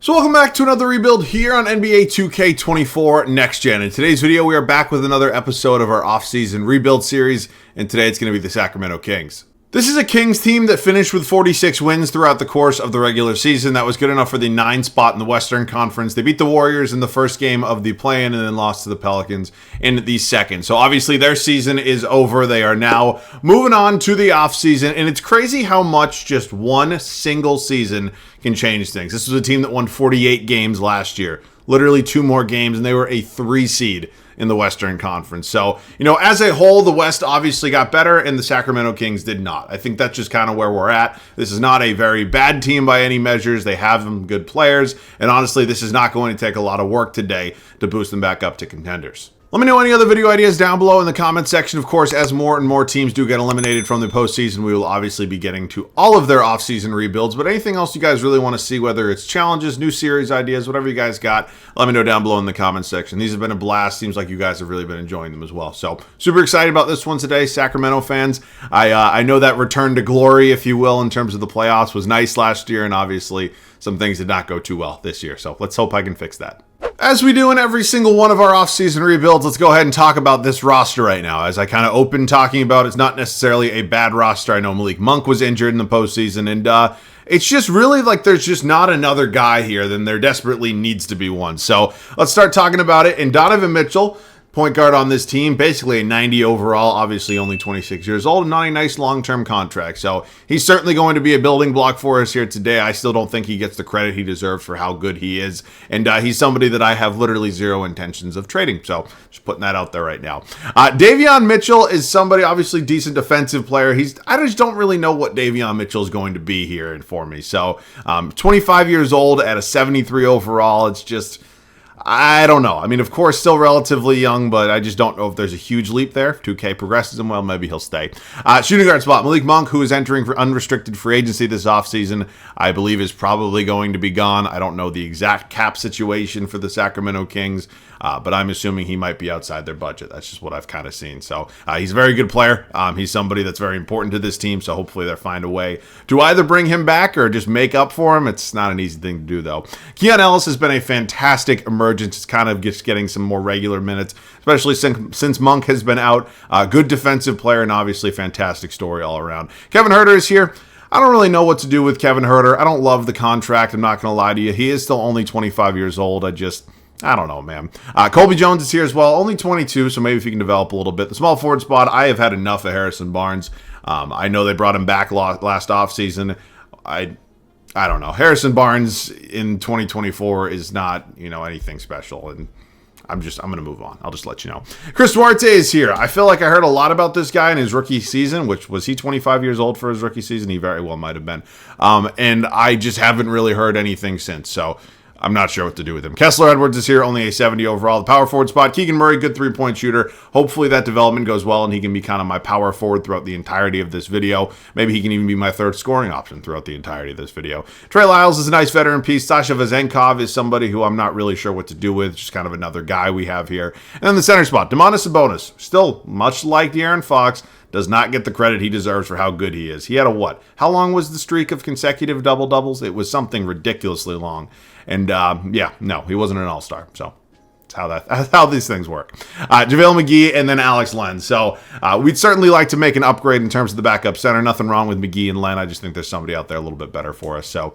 So welcome back to another rebuild here on NBA 2K24 Next Gen. In today's video, we are back with another episode of our off-season rebuild series, and today it's going to be the Sacramento Kings. This is a Kings team that finished with 46 wins throughout the course of the regular season. That was good enough for the 9th spot in the Western Conference. They beat the Warriors in the first game of the play-in and then lost to the Pelicans in the second. So obviously their season is over. They are now moving on to the offseason, and it's crazy how much just one single season can change things. This was a team that won 48 games last year, literally 2 more games, and they were a 3 seed in the Western Conference. So, as a whole, the West obviously got better and the Sacramento Kings did not. I think that's just kind of where we're at. This is not a very bad team by any measures. They have some good players, and honestly, this is not going to take a lot of work today to boost them back up to contenders. Let me know any other video ideas down below in the comment section. Of course, as more and more teams do get eliminated from the postseason, we will obviously be getting to all of their offseason rebuilds. But anything else you guys really want to see, whether it's challenges, new series ideas, whatever you guys got, let me know down below in the comment section. These have been a blast. Seems like you guys have really been enjoying them as well. So super excited about this one today, Sacramento fans. I know that return to glory, if you will, in terms of the playoffs was nice last year, and obviously some things did not go too well this year. So let's hope I can fix that. As we do in every single one of our off-season rebuilds, let's go ahead and talk about this roster right now. As I kind of opened talking about, it's not necessarily a bad roster. I know Malik Monk was injured in the postseason, and it's just really like there's just not another guy here than there desperately needs to be one. So let's start talking about it. And Donovan Mitchell, point guard on this team, basically a 90 overall, obviously only 26 years old, and not a nice long-term contract. So he's certainly going to be a building block for us here today. I still don't think he gets the credit he deserves for how good he is. And he's somebody that I have literally zero intentions of trading. So just putting that out there right now. Davion Mitchell is somebody, obviously decent defensive player. I just don't really know what Davion Mitchell is going to be here for me. So 25 years old at a 73 overall. It's just, I don't know. I mean, of course, still relatively young, but I just don't know if there's a huge leap there. 2K progresses him well, maybe he'll stay. Shooting guard spot, Malik Monk, who is entering for unrestricted free agency this offseason, I believe is probably going to be gone. I don't know the exact cap situation for the Sacramento Kings, but I'm assuming he might be outside their budget. That's just what I've kind of seen. So he's a very good player. He's somebody that's very important to this team, so hopefully they'll find a way to either bring him back or just make up for him. It's not an easy thing to do, though. Keon Ellis has been a fantastic emergence. It's kind of just getting some more regular minutes, especially since Monk has been out. Good defensive player and obviously fantastic story all around. Kevin Huerter is here. I don't really know what to do with Kevin Huerter. I don't love the contract. I'm not going to lie to you. He is still only 25 years old. I don't know, man. Colby Jones is here as well. Only 22, so maybe if he can develop a little bit. The small forward spot, I have had enough of Harrison Barnes. I know they brought him back last offseason. I don't know. Harrison Barnes in 2024 is not, anything special, and I'm going to move on. I'll just let you know. Chris Duarte is here. I feel like I heard a lot about this guy in his rookie season, which was he 25 years old for his rookie season? He very well might have been. And I just haven't really heard anything since, so I'm not sure what to do with him. Kessler Edwards is here, only a 70 overall. The power forward spot, Keegan Murray, good 3-point shooter. Hopefully that development goes well and he can be kind of my power forward throughout the entirety of this video. Maybe he can even be my 3rd scoring option throughout the entirety of this video. Trey Lyles is a nice veteran piece. Sasha Vezenkov is somebody who I'm not really sure what to do with. Just kind of another guy we have here. And then the center spot, Domantas Sabonis, still much like De'Aaron Fox, does not get the credit he deserves for how good he is. He had how long was the streak of consecutive double-doubles? It was something ridiculously long. And no, he wasn't an all-star. So that's how these things work. JaVale McGee and then Alex Len. So we'd certainly like to make an upgrade in terms of the backup center. Nothing wrong with McGee and Len. I just think there's somebody out there a little bit better for us. So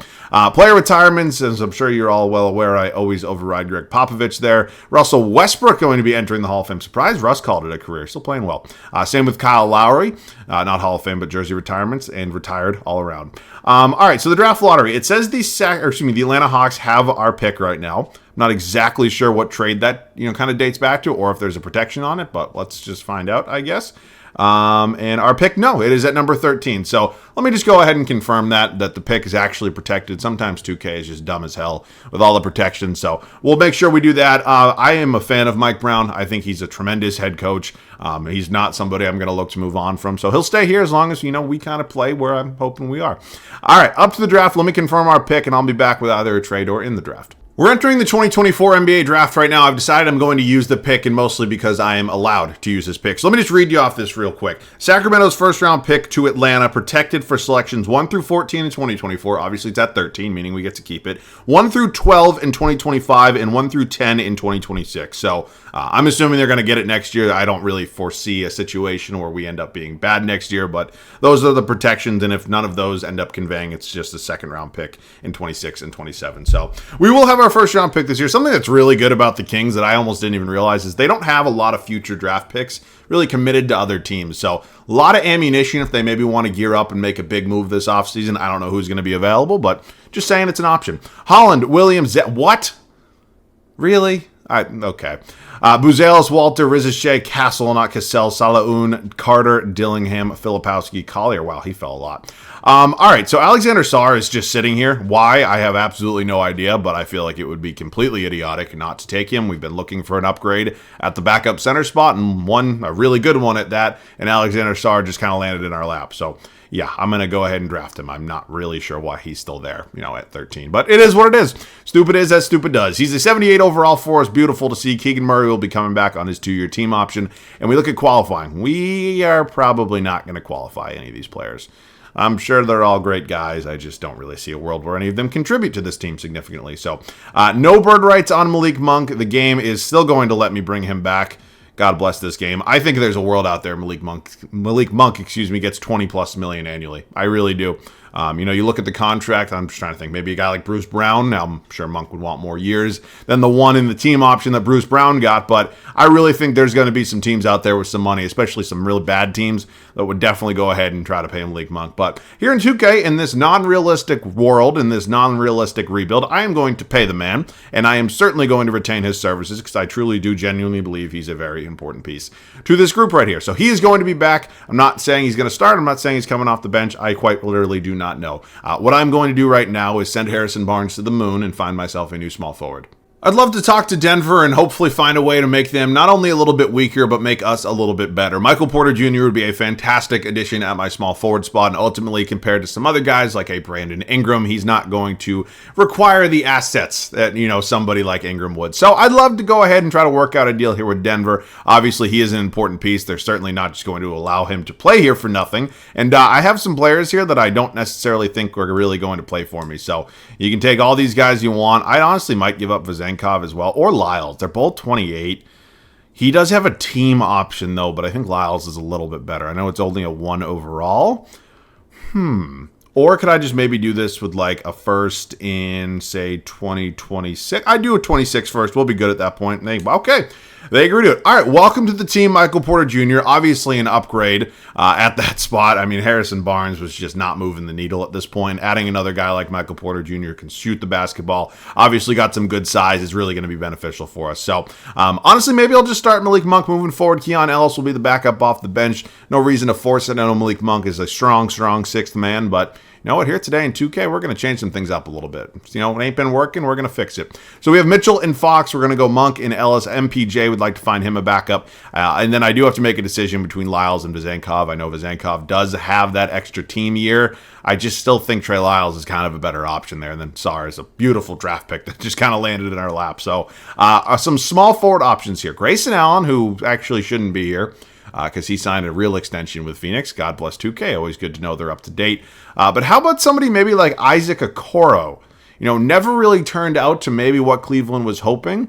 player retirements, as I'm sure you're all well aware, I always override Greg Popovich there. Russell Westbrook going to be entering the Hall of Fame. Surprise, Russ called it a career. Still playing well. Same with Kyle Lowry. Not Hall of Fame, but jersey retirements and retired all around. All right, so the draft lottery. It says the Atlanta Hawks have our pick right now. I'm not exactly sure what trade that kind of dates back to, or if there's a protection on it, but let's just find out, I guess. And our pick, no, it is at number 13. So let me just go ahead and confirm that the pick is actually protected. Sometimes 2K is just dumb as hell with all the protection. So we'll make sure we do that. I am a fan of Mike Brown. I think he's a tremendous head coach. He's not somebody I'm going to look to move on from. So he'll stay here as long as, we kind of play where I'm hoping we are. All right, up to the draft. Let me confirm our pick, and I'll be back with either a trade or in the draft. We're entering the 2024 NBA draft right now. I've decided I'm going to use the pick, and mostly because I am allowed to use this pick. So let me just read you off this real quick. Sacramento's first round pick to Atlanta, protected for selections 1 through 14 in 2024. Obviously, it's at 13, meaning we get to keep it. 1 through 12 in 2025, and 1 through 10 in 2026. So I'm assuming they're going to get it next year. I don't really foresee a situation where we end up being bad next year, but those are the protections, and if none of those end up conveying, it's just a second round pick in 26 and 27. So we will have our first round pick this year. Something that's really good about the Kings that I almost didn't even realize is they don't have a lot of future draft picks really committed to other teams. So a lot of ammunition if they maybe want to gear up and make a big move this offseason. I don't know who's going to be available, but just saying it's an option. Holland, Williams, what? Really? Okay. Buzelis, Walter, Rizachet, Castle, not Cassell, Salaun, Carter, Dillingham, Filipowski, Collier. Wow, he fell a lot. All right, so Alexander Sarr is just sitting here. Why? I have absolutely no idea, but I feel like it would be completely idiotic not to take him. We've been looking for an upgrade at the backup center spot, and a really good one at that, and Alexander Sarr just kind of landed in our lap. So yeah, I'm going to go ahead and draft him. I'm not really sure why he's still there, at 13. But it is what it is. Stupid is as stupid does. He's a 78 overall for us. Beautiful to see. Keegan Murray will be coming back on his 2-year team option. And we look at qualifying. We are probably not going to qualify any of these players. I'm sure they're all great guys. I just don't really see a world where any of them contribute to this team significantly. So no bird rights on Malik Monk. The game is still going to let me bring him back. God bless this game. I think there's a world out there Malik Monk, gets 20 plus million annually. I really do. You look at the contract, I'm just trying to think, maybe a guy like Bruce Brown. Now, I'm sure Monk would want more years than the one in the team option that Bruce Brown got, but I really think there's going to be some teams out there with some money, especially some really bad teams, that would definitely go ahead and try to pay Malik Monk. But here in 2K, in this non-realistic world, in this non-realistic rebuild, I am going to pay the man, and I am certainly going to retain his services because I truly do genuinely believe he's a very important piece to this group right here. So he is going to be back. I'm not saying he's going to start. I'm not saying he's coming off the bench. I quite literally do not know. What I'm going to do right now is send Harrison Barnes to the moon and find myself a new small forward. I'd love to talk to Denver and hopefully find a way to make them not only a little bit weaker, but make us a little bit better. Michael Porter Jr. would be a fantastic addition at my small forward spot, and ultimately, compared to some other guys like a Brandon Ingram, he's not going to require the assets that, somebody like Ingram would. So I'd love to go ahead and try to work out a deal here with Denver. Obviously, he is an important piece. They're certainly not just going to allow him to play here for nothing. And I have some players here that I don't necessarily think are really going to play for me. So you can take all these guys you want. I honestly might give up Vazenkov as well, or Lyles. They're both 28. He does have a team option, though, but I think Lyles is a little bit better. I know it's only a 1 overall. Or could I just maybe do this with like a first in, say, 2026? I do a 26 first. We'll be good at that point. Okay. They agree to it. All right, welcome to the team, Michael Porter Jr. Obviously an upgrade at that spot. I mean, Harrison Barnes was just not moving the needle at this point. Adding another guy like Michael Porter Jr. can shoot the basketball. Obviously got some good size. Is really going to be beneficial for us. So, honestly, maybe I'll just start Malik Monk moving forward. Keon Ellis will be the backup off the bench. No reason to force it. I know Malik Monk is a strong sixth man, but you know what? Here today in 2K, we're going to change some things up a little bit. It ain't been working. We're going to fix it. So we have Mitchell and Fox. We're going to go Monk and Ellis. MPJ would like to find him a backup. And then I do have to make a decision between Lyles and Vazenkov. I know Vazenkov does have that extra team year. I just still think Trey Lyles is kind of a better option there. And then Sarr is a beautiful draft pick that just kind of landed in our lap. So some small forward options here. Grayson Allen, who actually shouldn't be here, because he signed a real extension with Phoenix. God bless 2K. Always good to know they're up to date. But how about somebody maybe like Isaac Okoro? Never really turned out to maybe what Cleveland was hoping.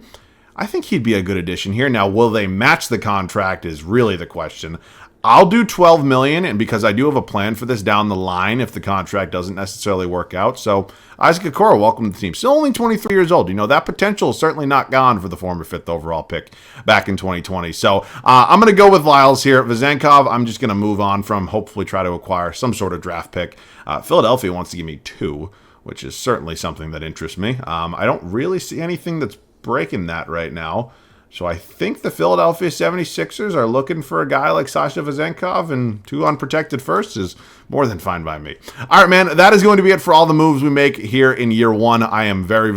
I think he'd be a good addition here. Now, will they match the contract is really the question. I'll do $12 million, and because I do have a plan for this down the line if the contract doesn't necessarily work out. So Isaac Okoro, welcome to the team. Still only 23 years old. That potential is certainly not gone for the former 5th overall pick back in 2020. So I'm going to go with Lyles here. Vazenkov, I'm just going to move on from, hopefully try to acquire some sort of draft pick. Philadelphia wants to give me 2, which is certainly something that interests me. I don't really see anything that's breaking that right now. So I think the Philadelphia 76ers are looking for a guy like Sasha Vazenkov, and 2 unprotected firsts is more than fine by me. All right, man, that is going to be it for all the moves we make here in year 1. I am year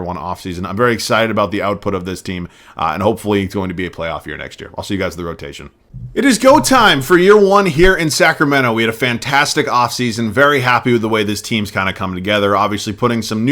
1 offseason. I'm very excited about the output of this team, and hopefully it's going to be a playoff year next year. I'll see you guys in the rotation. It is go time for year one here in Sacramento. We had a fantastic offseason. Very happy with the way this team's kind of come together. Obviously putting some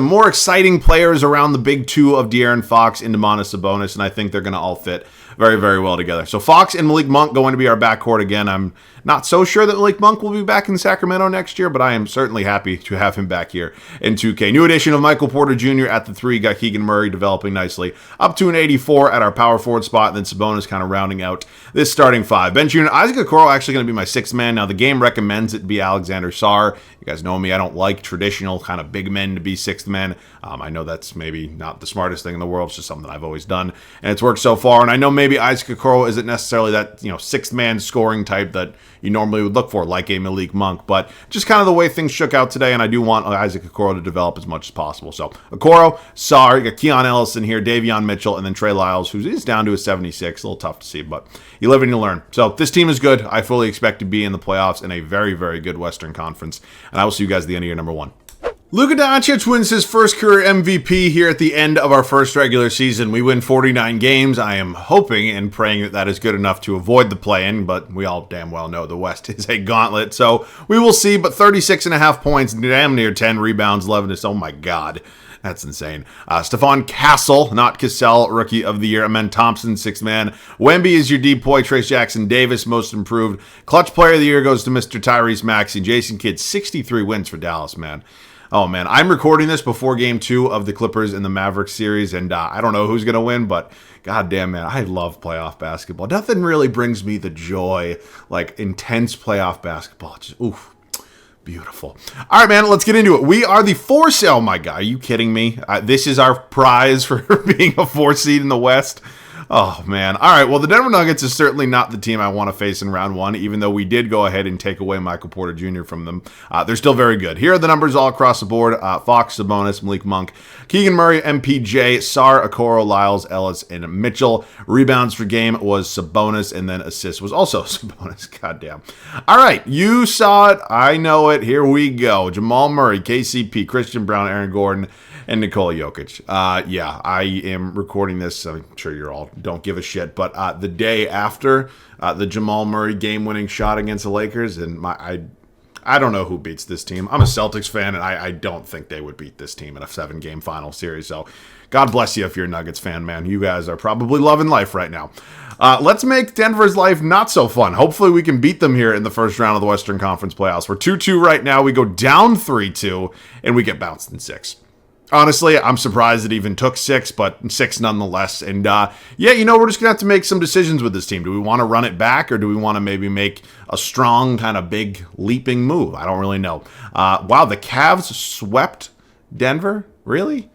more exciting players around the big two of De'Aaron Fox and Domantas Sabonis, and I think they're going to all fit very, very well together. So Fox and Malik Monk going to be our backcourt again. I'm not so sure that Malik Monk will be back in Sacramento next year, but I am certainly happy to have him back here in 2K. New addition of Michael Porter Jr. at the 3. Got Keegan Murray developing nicely. Up to an 84 at our power forward spot, and then Sabonis kind of rounding out this starting 5. Bench unit, Isaac Okoro actually going to be my 6th man. Now, the game recommends it be Alexander Sarr. You guys know me. I don't like traditional kind of big men to be 6th men. I know that's maybe not the smartest thing in the world. It's just something I've always done, and it's worked so far. And I know maybe Isaac Okoro isn't necessarily that 6th man scoring type that you normally would look for, like a Malik Monk, but just kind of the way things shook out today, and I do want Isaac Okoro to develop as much as possible. So Okoro, Sarr, you got Keon Ellison here, Davion Mitchell, and then Trey Lyles, who is down to a 76. A little tough to see, but you live and you learn. So this team is good. I fully expect to be in the playoffs in a very, very good Western Conference, and I will see you guys at the end of year number 1. Luka Doncic wins his first career MVP here at the end of our first regular season. We win 49 games. I am hoping and praying that that is good enough to avoid the play-in, but we all damn well know the West is a gauntlet, so we will see. But 36.5 points, damn near 10 rebounds, 11 assists. Oh my God. That's insane. Stephon Castle, not Cassell, Rookie of the Year. Amen Thompson, 6th man. Wemby is your depoy. Trace Jackson Davis, most improved. Clutch Player of the Year goes to Mr. Tyrese Maxey. Jason Kidd, 63 wins for Dallas, man. Oh, man. I'm recording this before Game 2 of the Clippers and the Mavericks series, and I don't know who's going to win, but goddamn, man, I love playoff basketball. Nothing really brings me the joy like intense playoff basketball. Just, oof. Beautiful. All right, man, let's get into it. We are the 4 seed. Oh, my God. Are you kidding me? This is our prize for being a 4 seed in the West. Oh, man. All right, well, the Denver Nuggets is certainly not the team I want to face in round 1, even though we did go ahead and take away Michael Porter Jr. from them. They're still very good. Here are the numbers all across the board. Fox, Sabonis, Malik Monk, Keegan Murray, MPJ, Sarr, Okoro, Lyles, Ellis, and Mitchell. Rebounds per game was Sabonis, and then assists was also Sabonis. Goddamn. All right, you saw it. I know it. Here we go. Jamal Murray, KCP, Christian Brown, Aaron Gordon, and Nikola Jokic. Yeah, I am recording this. I'm sure you're all don't give a shit, but the day after the Jamal Murray game-winning shot against the Lakers, and I don't know who beats this team. I'm a Celtics fan, and I don't think they would beat this team in a 7-game final series. So God bless you if you're a Nuggets fan, man. You guys are probably loving life right now. Let's make Denver's life not so fun. Hopefully we can beat them here in the first round of the Western Conference playoffs. We're 2-2 right now. We go down 3-2, and we get bounced in 6. Honestly, I'm surprised it even took 6, but 6 nonetheless. And yeah, we're just going to have to make some decisions with this team. Do we want to run it back, or do we want to maybe make a strong kind of big leaping move? I don't really know. Wow, the Cavs swept Denver? Really?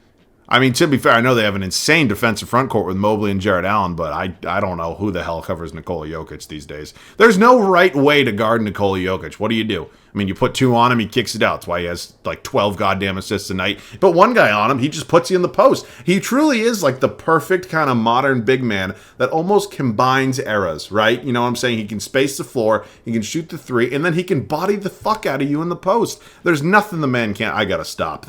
I mean, to be fair, I know they have an insane defensive front court with Mobley and Jarrett Allen, but I don't know who the hell covers Nikola Jokic these days. There's no right way to guard Nikola Jokic. What do? I mean, you put 2 on him, he kicks it out. That's why he has like 12 goddamn assists a night. But 1 guy on him, he just puts you in the post. He truly is like the perfect kind of modern big man that almost combines eras, right? You know what I'm saying? He can space the floor, he can shoot the 3, and then he can body the fuck out of you in the post. There's nothing the man can't. I gotta stop.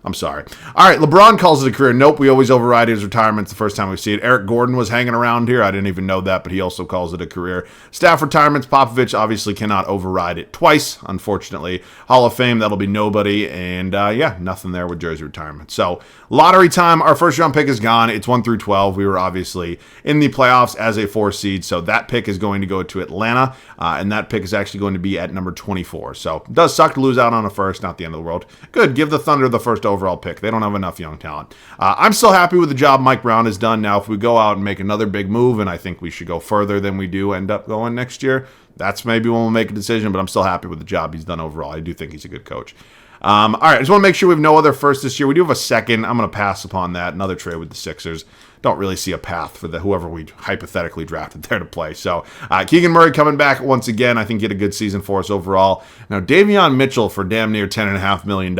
I'm sorry. All right, LeBron calls it a career. Nope, we always override his retirement. It's the first time we see it. Eric Gordon was hanging around here. I didn't even know that, but he also calls it a career. Staff retirements, Popovich obviously cannot override it twice, unfortunately. Hall of Fame, that'll be nobody. And yeah, nothing there with jersey retirement. So lottery time, our first round pick is gone. It's 1 through 12. We were obviously in the playoffs as a 4 seed, so that pick is going to go to Atlanta, and that pick is actually going to be at number 24. So it does suck to lose out on a first, not the end of the world. Good, give the Thunder the first overall pick. They don't have enough young talent. I'm still happy with the job Mike Brown has done. Now, if we go out and make another big move, and I think we should go further than we do end up going next year, that's maybe when we'll make a decision, but I'm still happy with the job he's done overall. I do think he's a good coach. All right, I just want to make sure we have no other first this year. We do have a second. I'm going to pass upon that. Another trade with the Sixers. Don't really see a path for whoever we hypothetically drafted there to play. So Keegan Murray coming back once again. I think he had a good season for us overall. Now, Davion Mitchell for damn near $10.5 million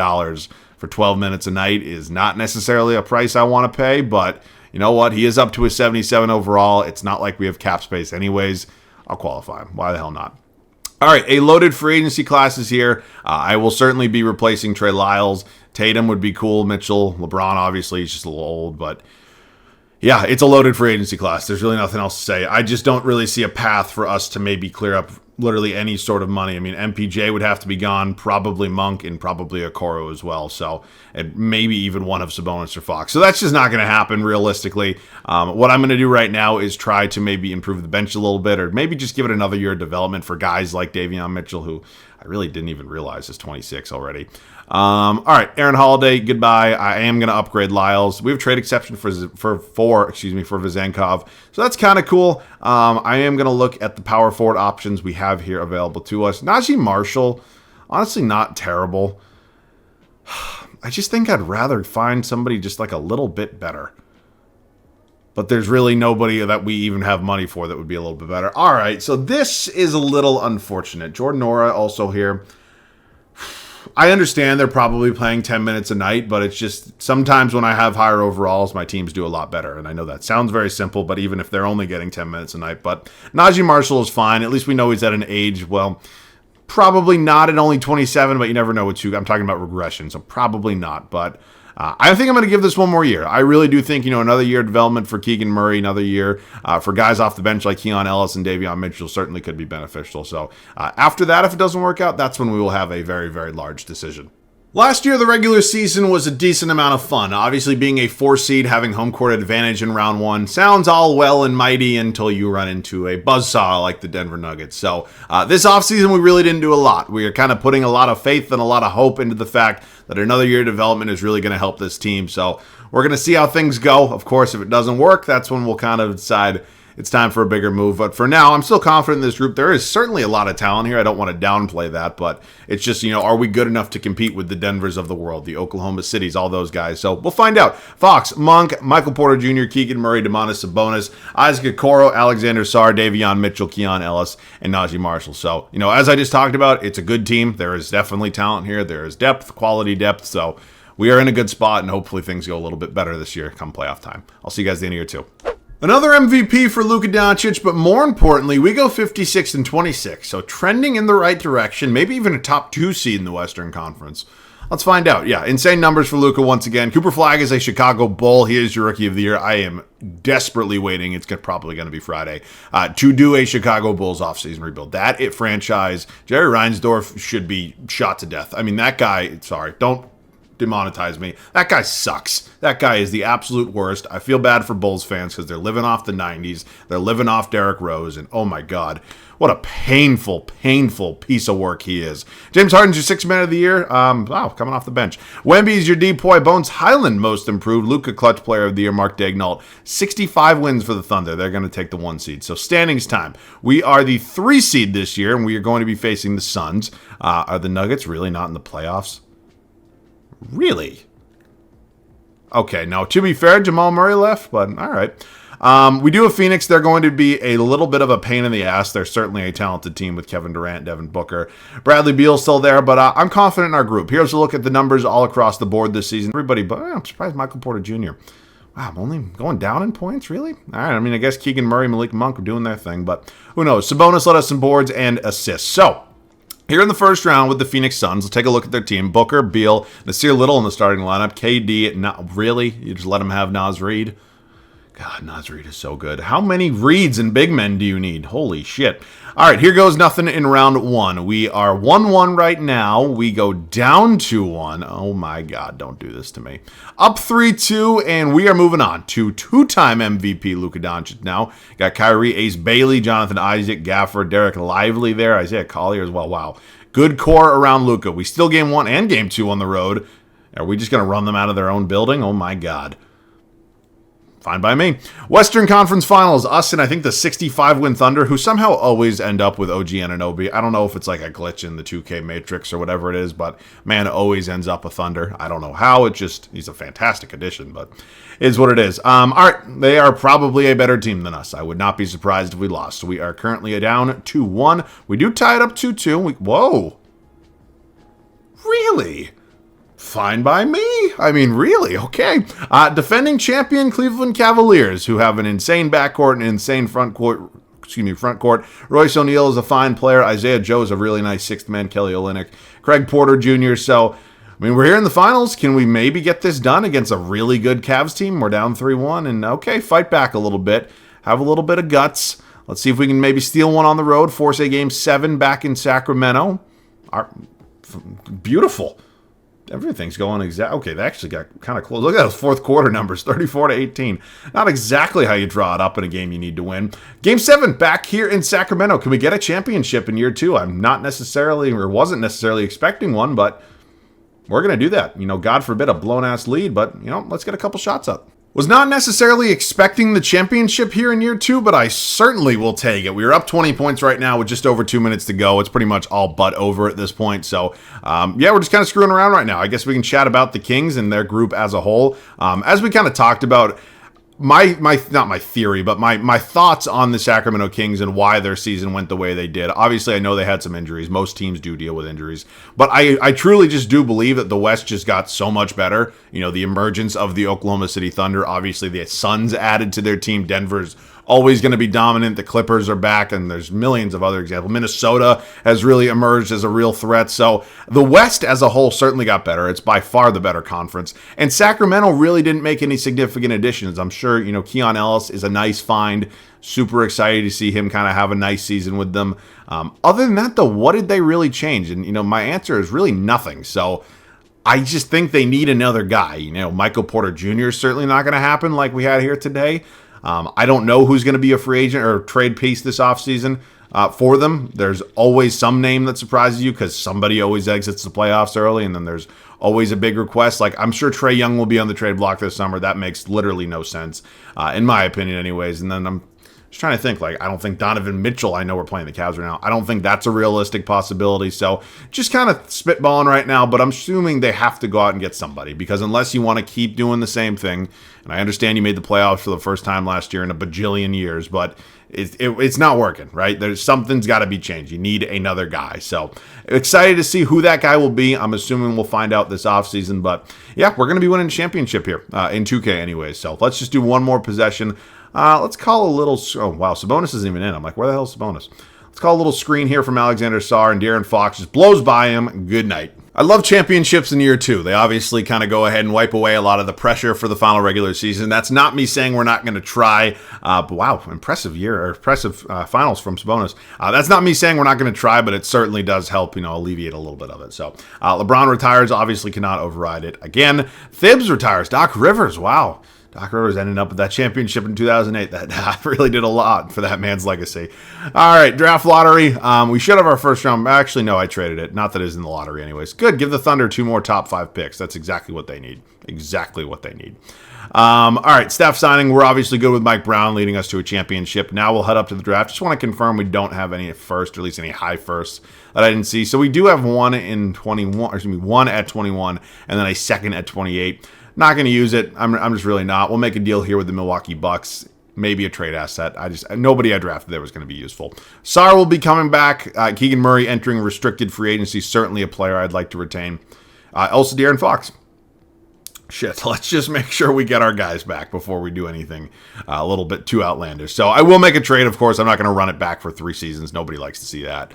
for 12 minutes a night is not necessarily a price I want to pay, but you know what? He is up to a 77 overall. It's not like we have cap space anyways. I'll qualify him. Why the hell not? All right, a loaded free agency class is here. I will certainly be replacing Trey Lyles. Tatum would be cool. Mitchell, LeBron, obviously, he's just a little old, but Yeah, it's a loaded free agency class. There's really nothing else to say. I just don't really see a path for us to maybe clear up literally any sort of money. I mean, MPJ would have to be gone, probably Monk, and probably Okoro as well. So, and maybe even one of Sabonis or Fox. So that's just not going to happen realistically. What I'm going to do right now is try to maybe improve the bench a little bit, or maybe just give it another year of development for guys like Davion Mitchell, who I really didn't even realize is 26 already. All right, Aaron Holiday, goodbye. I am going to upgrade Lyles. We have a trade exception for Vezenkov, so that's kind of cool. I am going to look at the power forward options we have here available to us. Najee Marshall, honestly, not terrible. I just think I'd rather find somebody just like a little bit better. But there's really nobody that we even have money for that would be a little bit better. All right, so this is a little unfortunate. Jordan Nora also here. I understand they're probably playing 10 minutes a night, but it's just sometimes when I have higher overalls, my teams do a lot better. And I know that sounds very simple, but even if they're only getting 10 minutes a night. But Najee Marshall is fine. At least we know he's at an age, well, probably not at only 27, but you never know what I'm talking about regression, so probably not. But I think I'm going to give this one more year. I really do think, another year of development for Keegan Murray, another year for guys off the bench like Keon Ellis and Davion Mitchell certainly could be beneficial. So after that, if it doesn't work out, that's when we will have a very, very large decision. Last year, the regular season was a decent amount of fun. Obviously, being a 4 seed, having home court advantage in round 1 sounds all well and mighty until you run into a buzzsaw like the Denver Nuggets. So this offseason, we really didn't do a lot. We are kind of putting a lot of faith and a lot of hope into the fact that another year of development is really going to help this team. So we're going to see how things go. Of course, if it doesn't work, that's when we'll kind of decide it's time for a bigger move. But for now, I'm still confident in this group. There is certainly a lot of talent here. I don't want to downplay that, but it's just, are we good enough to compete with the Denvers of the world, the Oklahoma Cities, all those guys? So we'll find out. Fox, Monk, Michael Porter Jr., Keegan Murray, Domantas Sabonis, Isaac Okoro, Alexander Sarr, Davion Mitchell, Keon Ellis, and Najee Marshall. So, as I just talked about, it's a good team. There is definitely talent here. There is depth, quality depth. So we are in a good spot, and hopefully things go a little bit better this year come playoff time. I'll see you guys at the end of year 2. Another MVP for Luka Doncic, but more importantly, we go 56 and 26, so trending in the right direction, maybe even a top 2 seed in the Western Conference. Let's find out. Yeah, insane numbers for Luka once again. Cooper Flagg is a Chicago Bull. He is your Rookie of the Year. I am desperately waiting. It's probably going to be Friday to do a Chicago Bulls offseason rebuild. That franchise, Jerry Reinsdorf should be shot to death. I mean, that guy, sorry, don't demonetize me. That guy sucks. That guy is the absolute worst. I feel bad for Bulls fans because they're living off the 90s. They're living off Derrick Rose, and oh my God, what a painful, painful piece of work he is. James Harden's your 6th man of the year. Coming off the bench. Wemby's your DPOY. Bones Highland most improved. Luka Clutch player of the year. Mark Daignault. 65 wins for the Thunder. They're going to take the 1 seed. So standings time. We are the 3 seed this year, and we are going to be facing the Suns. Are the Nuggets really not in the playoffs? Really? Okay, now to be fair, Jamal Murray left, but all right. We do have Phoenix. They're going to be a little bit of a pain in the ass. They're certainly a talented team with Kevin Durant, Devin Booker. Bradley Beal's still there, but I'm confident in our group. Here's a look at the numbers all across the board this season. Everybody, but I'm surprised Michael Porter Jr. Wow, I'm only going down in points, really? All right, I guess Keegan Murray, Malik Monk are doing their thing, but who knows? Sabonis led us some boards and assists. So, here in the first round with the Phoenix Suns, let's take a look at their team. Booker, Beal, Nasir Little in the starting lineup. KD, not really. You just let him have Naz Reid. God, Naz Reid is so good. How many Reeds and big men do you need? Holy shit. All right, here goes nothing in round 1. We are 1-1 right now. We go down 2-1. Oh my God, don't do this to me. Up 3-2, and we are moving on to 2-time MVP Luka Doncic now. Got Kyrie, Ace Bailey, Jonathan Isaac, Gaffer, Derek Lively there, Isaiah Collier as well. Wow. Good core around Luka. We still game 1 and game 2 on the road. Are we just going to run them out of their own building? Oh my God. Fine by me. Western Conference Finals, us and I think the 65-win Thunder, who somehow always end up with OG Anunoby. I don't know if it's like a glitch in the 2K Matrix or whatever it is, but man, it always ends up a Thunder. I don't know how. He's a fantastic addition, but it is what it is. All right, they are probably a better team than us. I would not be surprised if we lost. We are currently down 2-1. We do tie it up 2-2. Whoa. Really? Fine by me. Really? Okay. Defending champion Cleveland Cavaliers, who have an insane backcourt and an insane front court. Royce O'Neal is a fine player. Isaiah Joe is a really nice 6th man. Kelly Olynyk. Craig Porter Jr. So I mean, we're here in the finals. Can we maybe get this done against a really good Cavs team? We're down 3-1, and okay, fight back a little bit. Have a little bit of guts. Let's see if we can maybe steal one on the road. Force a Game 7 back in Sacramento. Beautiful. Everything's going exactly. Okay, they actually got kind of close. Look at those fourth quarter numbers, 34-18. Not exactly how you draw it up in a game you need to win. Game 7 back here in Sacramento. Can we get a championship in year 2? I'm not necessarily, or wasn't necessarily expecting one, but we're going to do that. God forbid a blown-ass lead, but, let's get a couple shots up. Was not necessarily expecting the championship here in year 2, but I certainly will take it. We are up 20 points right now with just over 2 minutes to go. It's pretty much all but over at this point. So, we're just kind of screwing around right now. I guess we can chat about the Kings and their group as a whole. As we kind of talked about, not my theory, but my thoughts on the Sacramento Kings and why their season went the way they did. Obviously, I know they had some injuries. Most teams do deal with injuries. But I truly just do believe that the West just got so much better. The emergence of the Oklahoma City Thunder. Obviously, the Suns added to their team. Denver's always going to be dominant. The Clippers are back, and there's millions of other examples. Minnesota has really emerged as a real threat. So the West as a whole certainly got better. It's by far the better conference. And Sacramento really didn't make any significant additions. I'm sure, Keon Ellis is a nice find. Super excited to see him kind of have a nice season with them. Other than that, though, what did they really change? And, my answer is really nothing. So I just think they need another guy. Michael Porter Jr. is certainly not going to happen like we had here today. I don't know who's going to be a free agent or trade piece this offseason for them. There's always some name that surprises you because somebody always exits the playoffs early, and then there's always a big request. Like, I'm sure Trae Young will be on the trade block this summer. That makes literally no sense, in my opinion anyways. And then I'm just trying to think, I don't think Donovan Mitchell, I know we're playing the Cavs right now, I don't think that's a realistic possibility. So just kind of spitballing right now, but I'm assuming they have to go out and get somebody, because unless you want to keep doing the same thing, and I understand you made the playoffs for the first time last year in a bajillion years, but it's not working, right? Something's got to be changed. You need another guy. So excited to see who that guy will be. I'm assuming we'll find out this offseason, but yeah, we're going to be winning a championship here in 2K anyways. So let's just do one more possession. Let's call a little... Oh, wow, Sabonis isn't even in. I'm like, where the hell is Sabonis? Let's call a little screen here from Alexander Sarr, and De'Aaron Fox just blows by him. Good night. I love championships in year 2. They obviously kind of go ahead and wipe away a lot of the pressure for the final regular season. That's not me saying we're not going to try. But wow, impressive finals from Sabonis. That's not me saying we're not going to try, but it certainly does help, alleviate a little bit of it. So LeBron retires, obviously cannot override it again. Thibs retires. Doc Rivers, wow. Doc Rivers ended up with that championship in 2008. That really did a lot for that man's legacy. All right, draft lottery. We should have our first round. Actually, no, I traded it. Not that it's in the lottery anyways. Good. Give the Thunder 2 more top 5 picks. That's exactly what they need. Exactly what they need. All right, staff signing. We're obviously good with Mike Brown leading us to a championship. Now we'll head up to the draft. Just want to confirm we don't have any first, or at least any high firsts that I didn't see. So we do have one in 21, or excuse me, one at 21, and then a second at 28. Not going to use it. I'm just really not. We'll make a deal here with the Milwaukee Bucks. Maybe a trade asset. Nobody I drafted there was going to be useful. Sarr will be coming back. Keegan Murray entering restricted free agency. Certainly a player I'd like to retain. Also, De'Aaron Fox. Shit, let's just make sure we get our guys back before we do anything a little bit too outlandish. So I will make a trade, of course. I'm not going to run it back for 3 seasons. Nobody likes to see that.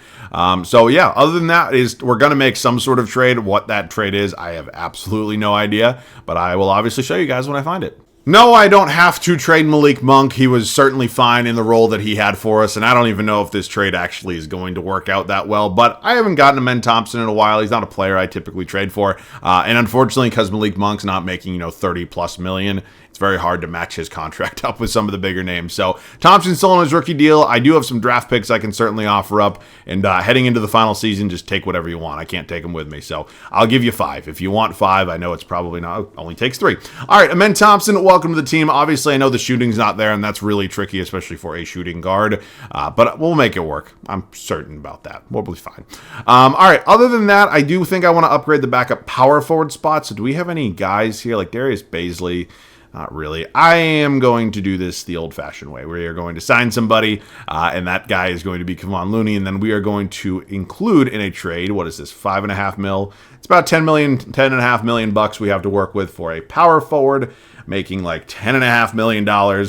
So yeah, other than that, we're going to make some sort of trade. What that trade is, I have absolutely no idea, but I will obviously show you guys when I find it. No, I don't have to trade Malik Monk. He was certainly fine in the role that he had for us, and I don't even know if this trade actually is going to work out that well, but I haven't gotten a Men Thompson in a while. He's not a player I typically trade for, and unfortunately, because Malik Monk's not making, 30+ million, it's very hard to match his contract up with some of the bigger names. So Thompson's still on his rookie deal. I do have some draft picks I can certainly offer up, and heading into the final season, just take whatever you want. I can't take them with me, so I'll give you 5. If you want 5, I know it's probably not, only takes 3. All right, Amen Thompson, welcome to the team. Obviously, I know the shooting's not there, and that's really tricky, especially for a shooting guard, but we'll make it work. I'm certain about that. We'll be fine. All right, other than that, I do think I want to upgrade the backup power forward spot. So do we have any guys here like Darius Baisley? Not really. I am going to do this the old-fashioned way. We are going to sign somebody, and that guy is going to be Kevon Looney, and then we are going to include in a trade, what is this, $5.5 million? It's about $10.5 million bucks we have to work with for a power forward, making like $10.5 million.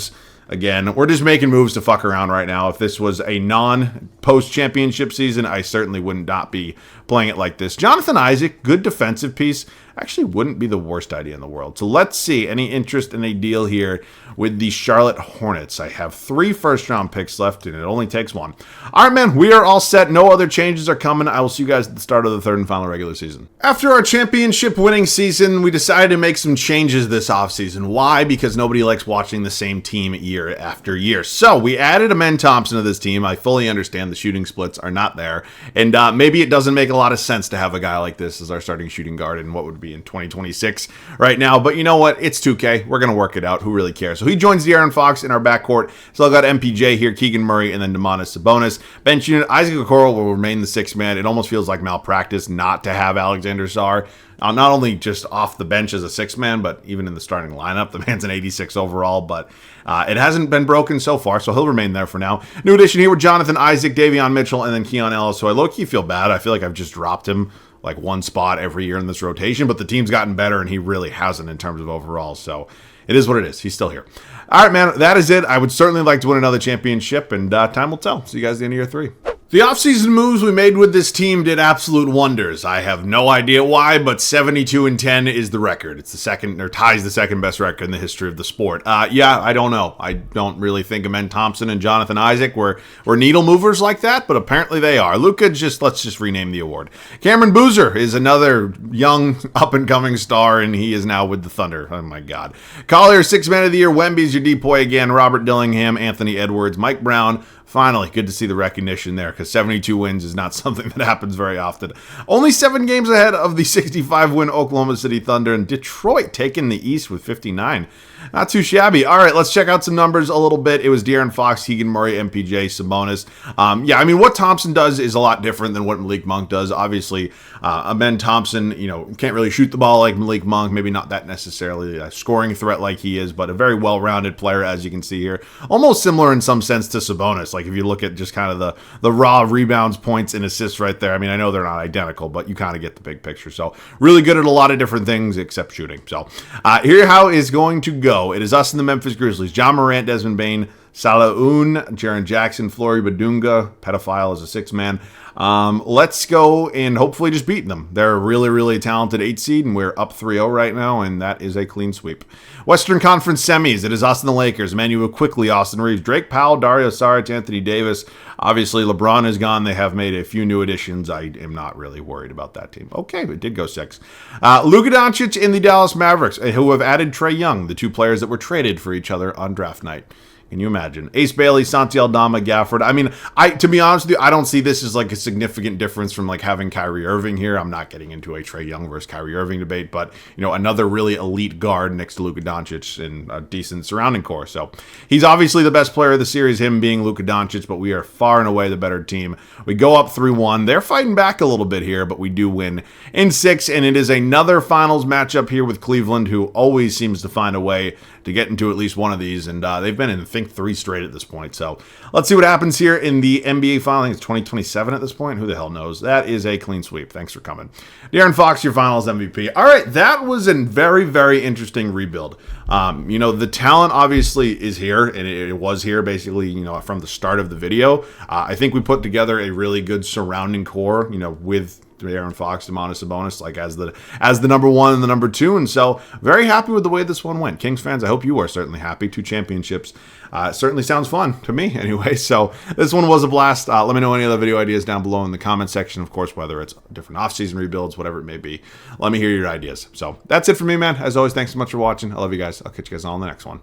Again, we're just making moves to fuck around right now. If this was a non-post-championship season, I certainly would not be playing it like this. Jonathan Isaac, good defensive piece, actually wouldn't be the worst idea in the world. So let's see any interest in a deal here with the Charlotte Hornets. I have 3 first-round picks left, and it only takes 1. All right, man, we are all set. No other changes are coming. I will see you guys at the start of the 3rd and final regular season. After our championship-winning season, we decided to make some changes this offseason. Why? Because nobody likes watching the same team year after year. So we added Amen Thompson to this team. I fully understand the shooting splits are not there, and maybe it doesn't make a lot of sense to have a guy like this as our starting shooting guard in what would be in 2026 right now. But you know what? It's 2K. We're going to work it out. Who really cares? So he joins De'Aaron Fox in our backcourt. So I've got MPJ here, Keegan Murray, and then Domantas Sabonis. Bench unit, Isaac Okoro will remain the 6th man. It almost feels like malpractice not to have Alexander Sarr. Not only just off the bench as a 6th man, but even in the starting lineup. The man's an 86 overall, but it hasn't been broken so far, so he'll remain there for now. New addition here with Jonathan Isaac, Davion Mitchell, and then Keon Ellis. So I low-key feel bad. I feel like I've just dropped him like 1 spot every year in this rotation, but the team's gotten better, and he really hasn't in terms of overall. So it is what it is. He's still here. All right, man, that is it. I would certainly like to win another championship, and time will tell. See you guys at the end of year 3. The offseason moves we made with this team did absolute wonders. I have no idea why, but 72-10 is the record. It's the second, or ties the second best record in the history of the sport. Yeah, I don't know. I don't really think Amen Thompson and Jonathan Isaac were needle movers like that, but apparently they are. Luka, let's just rename the award. Cameron Boozer is another young, up-and-coming star, and he is now with the Thunder. Oh, my God. Collier, 6th man of the year. Wemby's your depoy again. Robert Dillingham, Anthony Edwards, Mike Brown. Finally, good to see the recognition there, because 72 wins is not something that happens very often. Only 7 games ahead of the 65-win Oklahoma City Thunder, and Detroit taking the East with 59. Not too shabby. All right, let's check out some numbers a little bit. It was De'Aaron Fox, Keegan Murray, MPJ, Sabonis. Yeah, I mean, what Thompson does is a lot different than what Malik Monk does. Obviously, Amen Thompson, can't really shoot the ball like Malik Monk. Maybe not that necessarily a scoring threat like he is, but a very well-rounded player, as you can see here. Almost similar in some sense to Sabonis. Like, if you look at just kind of the raw rebounds, points, and assists right there. I mean, I know they're not identical, but you kind of get the big picture. So, really good at a lot of different things except shooting. So, here how it's going to go. It is us and the Memphis Grizzlies. John Morant, Desmond Bane, Salaun, Jaren Jackson, Flory Badunga, pedophile as a 6th man. Let's go and hopefully just beat them. They're a really, really talented 8 seed, and we're up 3-0 right now, and that is a clean sweep. Western Conference semis. It is us and the Lakers. Emmanuel quickly, Austin Reeves, Drake Powell, Dario Saric, Anthony Davis. Obviously, LeBron is gone. They have made a few new additions. I am not really worried about that team. Okay, but it did go 6. Luka Doncic and the Dallas Mavericks, who have added Trae Young, the 2 players that were traded for each other on draft night. Can you imagine? Ace Bailey, Santi Aldama, Gafford. I mean, to be honest with you, I don't see this as like a significant difference from like having Kyrie Irving here. I'm not getting into a Trae Young versus Kyrie Irving debate, but another really elite guard next to Luka Doncic and a decent surrounding core. So he's obviously the best player of the series, him being Luka Doncic, but we are far and away the better team. We go up 3-1. They're fighting back a little bit here, but we do win in 6, and it is another finals matchup here with Cleveland, who always seems to find a way to get into at least one of these, and they've been in, I think, 3 straight at this point. So let's see what happens here in the NBA final. I think it's 2027 at this point. Who the hell knows? That is a clean sweep. Thanks for coming. De'Aaron Fox, your finals MVP. All right, that was a very, very interesting rebuild. The talent obviously is here, and it was here basically, from the start of the video. I think we put together a really good surrounding core, with De'Aaron Fox, Domantas Sabonis, like as the number 1 and the number 2, and so very happy with the way this one went. Kings fans, I hope you are certainly happy. 2 championships certainly sounds fun to me anyway. So this one was a blast. Let me know any other video ideas down below in the comment section, of course, whether it's different off-season rebuilds, whatever it may be. Let me hear your ideas. So that's it for me, man. As always, thanks so much for watching. I love you guys. I'll catch you guys all in the next one.